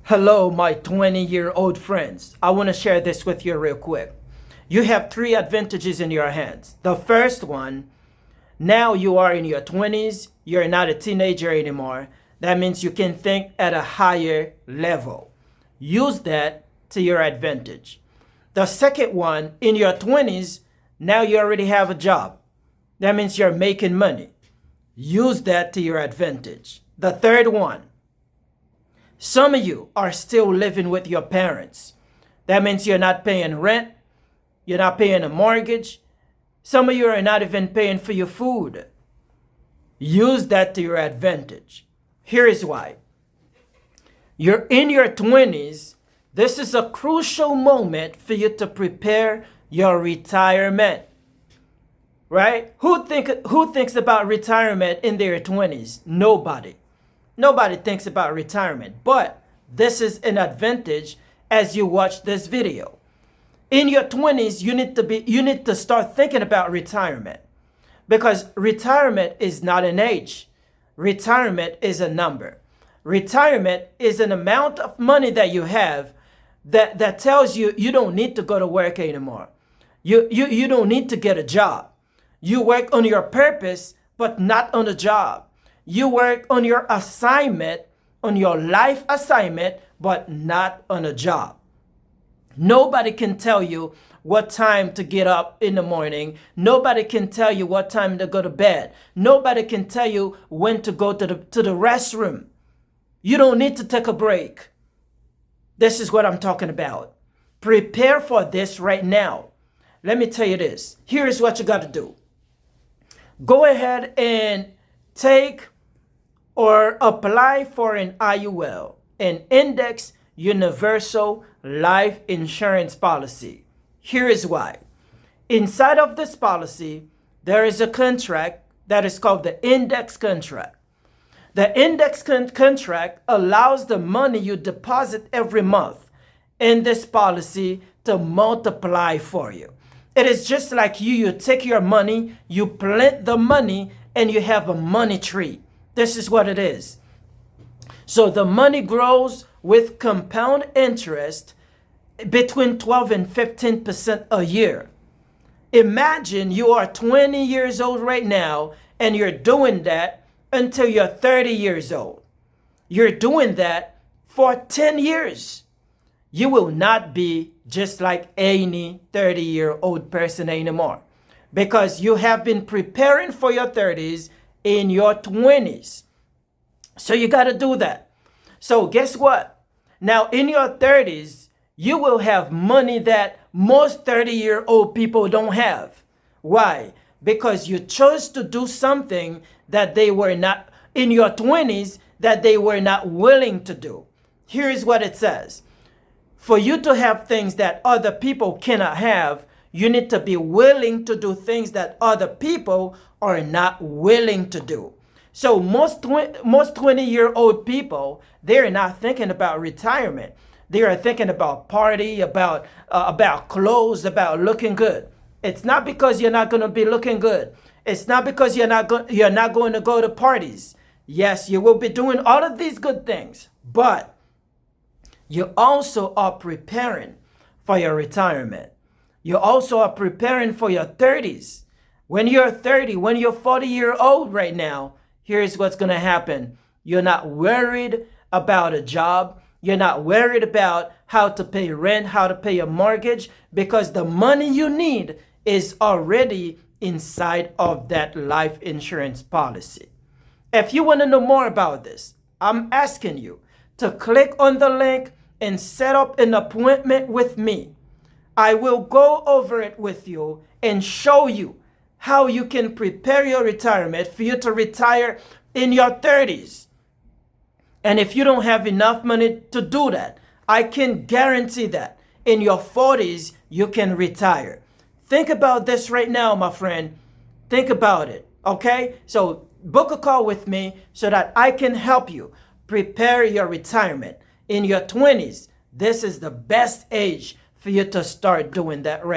Hello, my 20-year-old friends. I want to share this with you real quick. You have three advantages in your hands. The first one, now you are in your 20s, you're not a teenager anymore. That means you can think at a higher level. Use that to your advantage. The second one, in your 20s, now you already have a job. That means you're making money. Use that to your advantage. The third one, some of you are still living with your parents. That means you're not paying rent. You're not paying a mortgage. Some of you are not even paying for your food. Use that to your advantage. Here is why. You're in your 20s. This is a crucial moment for you to prepare your retirement. Right? Who thinks about retirement in their 20s? Nobody. Nobody thinks about retirement, but this is an advantage as you watch this video. In your 20s, you need to start thinking about retirement, because retirement is not an age. Retirement is a number. Retirement is an amount of money that you have that tells you you don't need to go to work anymore. You don't need to get a job. You work on your purpose, but not on the job. You work on your assignment, on your life assignment, but not on a job. Nobody can tell you what time to get up in the morning. Nobody can tell you what time to go to bed. Nobody can tell you when to go to the restroom. You don't need to take a break. This is what I'm talking about. Prepare for this right now. Let me tell you this. Here's what you got to do. Go ahead and take or apply for an IUL, an Index Universal Life Insurance Policy. Here is why. Inside of this policy, there is a contract that is called the index contract. The index contract allows the money you deposit every month in this policy to multiply for you. It is just like you take your money, you plant the money, and you have a money tree. This is what it is. So the money grows with compound interest between 12 and 15% a year. Imagine you are 20 years old right now and you're doing that until you're 30 years old. You're doing that for 10 years. You will not be just like any 30-year-old person anymore, because you have been preparing for your 30s in your 20s. So you got to do that. So guess what? Now in your 30s, you will have money that most 30-year-old people don't have. Why? Because you chose to do something that they were not in your 20s, that they were not willing to do. Here's what it says. For you to have things that other people cannot have, you need to be willing to do things that other people are not willing to do. So most 20-year-old people, they're not thinking about retirement. They are thinking about party, about clothes, about looking good. It's not because you're not going to be looking good. It's not because you're not going to go to parties. Yes, you will be doing all of these good things, but you also are preparing for your retirement. You also are preparing for your 30s. When you're 30, when you're 40-year-old right now, here's what's going to happen. You're not worried about a job. You're not worried about how to pay rent, how to pay a mortgage, because the money you need is already inside of that life insurance policy. If you want to know more about this, I'm asking you to click on the link and set up an appointment with me. I will go over it with you and show you how you can prepare your retirement for you to retire in your 30s. And if you don't have enough money to do that, I can guarantee that in your 40s, you can retire. Think about this right now, my friend. Think about it, okay? So book a call with me so that I can help you prepare your retirement. In your 20s, this is the best age for you to start doing that right